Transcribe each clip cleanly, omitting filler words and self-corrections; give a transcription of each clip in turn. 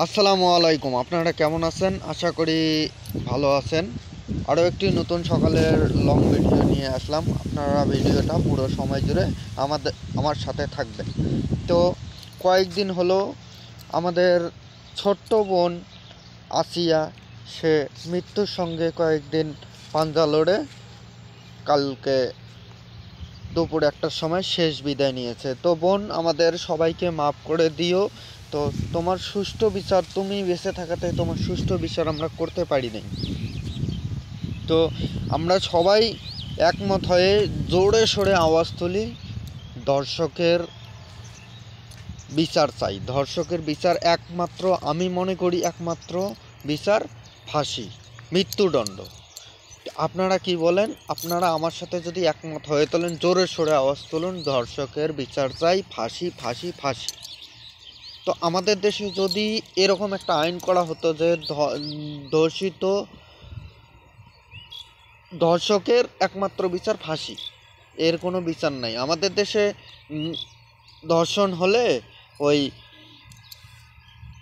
আসসালামু আলাইকুম। আপনারা কেমন আছেন? আশা করি ভালো আছেন। আরও একটি নতুন সকালের লং ভিডিও নিয়ে আসলাম। আপনারা ভিডিওটা পুরো সময় জুড়ে আমার সাথে থাকবেন। তো কয়েকদিন হলো আমাদের ছোট্ট বোন আসিয়া সে মৃত্যুর সঙ্গে কয়েকদিন পাঞ্জা লড়ে কালকে দুপুর একটার সময় শেষ বিদায় নিয়েছে। তো বোন, আমাদের সবাইকে মাফ করে দিও। তো তোমার সুষ্ঠু বিচার, তুমি বেঁচে থাকাতে তোমার সুষ্ঠু বিচার আমরা করতে পারি নাই। তো আমরা সবাই একমত হয়ে জোরে সোরে আওয়াজ তুলি, ধর্ষকের বিচার চাই। ধর্ষকের বিচার একমাত্র, আমি মনে করি একমাত্র বিচার ফাঁসি, মৃত্যুদণ্ড। আপনারা কি বলেন? আপনারা আমার সাথে যদি একমত হয়ে তোলেন, জোরে সোরে আওয়াজ তুলুন, ধর্ষকের বিচার চাই, ফাঁসি ফাঁসি ফাঁসি। তো আমাদের দেশে যদি এরকম একটা আইন করা হতো যে ধর্ষিত ধর্ষকের একমাত্র বিচার ফাঁসি, এর কোনো বিচার নাই আমাদের দেশে। ধর্ষণ হলে ওই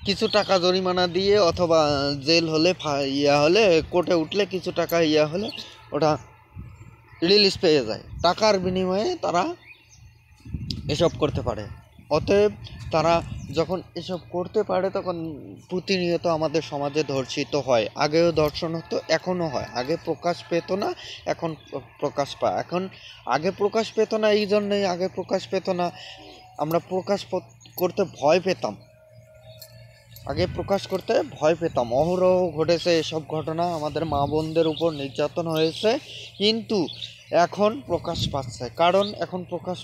কিছু টাকা জরিমানা দিয়ে অথবা জেল হলে হলে কোর্টে উঠলে কিছু টাকা হলে ওটা রিলিজ পেয়ে যায়, টাকার বিনিময়ে তারা এসব করতে পারে। অতএব তারা যখন এসব করতে পারে তখন প্রতিনিয়ত আমাদের সমাজে ধর্ষিত হয়। আগেও ধর্ষণ হতো, এখনও হয়। আগে প্রকাশ পেত না, এখন প্রকাশ পায়। এখন আগে প্রকাশ পেত না, এই জন্যই আগে প্রকাশ পেত না, আমরা প্রকাশ করতে ভয় পেতাম। আগে প্রকাশ করতে ভয় পেতাম। অহরহ ঘটেছে এসব ঘটনা, আমাদের মা বোনদের উপর নির্যাতন হয়েছে, কিন্তু এখন প্রকাশ পাচ্ছে, কারণ এখন প্রকাশ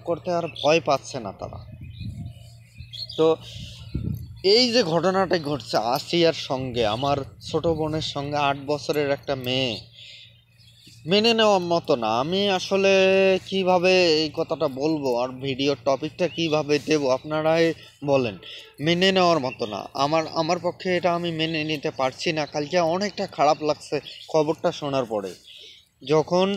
করতে আর ভয় পাচ্ছে না তারা। তো এই যে ঘটনাটা ঘটছে আসিয়ার সঙ্গে, আমার ছোট বোনের সঙ্গে, 8 বছরের একটা মেয়ে, মেনে নেওয়ার মতো না। আমি আসলে কিভাবে এই কথাটা বলবো আর ভিডিওর টপিকটা কিভাবে দেব আপনারাই বলেন। মেনে নেওয়ার মতো না, আমার পক্ষে এটা আমি মেনে নিতে পারছি না। কালকে অনেকটা খারাপ লাগছে খবরটা শোনার পরে। যখন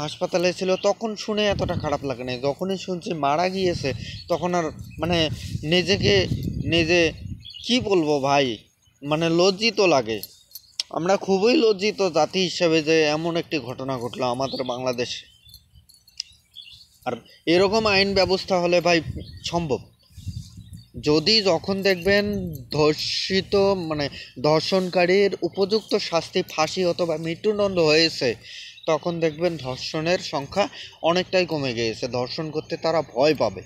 হাসপাতালে ছিল তখন শুনে এতটা খারাপ লাগে না, যখনই শুনছি মারা গিয়েছে তখন আর মানে নিজে কি বলবো ভাই, মানে লজ্জিত লাগে। আমরা খুবই লজ্জিত জাতি হিসেবে যে এমন একটি ঘটনা ঘটলো আমাদের বাংলাদেশে। আর এরকম আইন ব্যবস্থা হলে ভাই সম্ভব, যদি যখন দেখবেন ধর্ষিত মানে ধর্ষণকারীর উপযুক্ত শাস্তি ফাঁসি অথবা মৃত্যুদণ্ড হয়েছে, তখন দেখবেন ধর্ষণের সংখ্যা অনেকটাই কমে গিয়েছে, ধর্ষণ করতে তারা ভয় পাবে।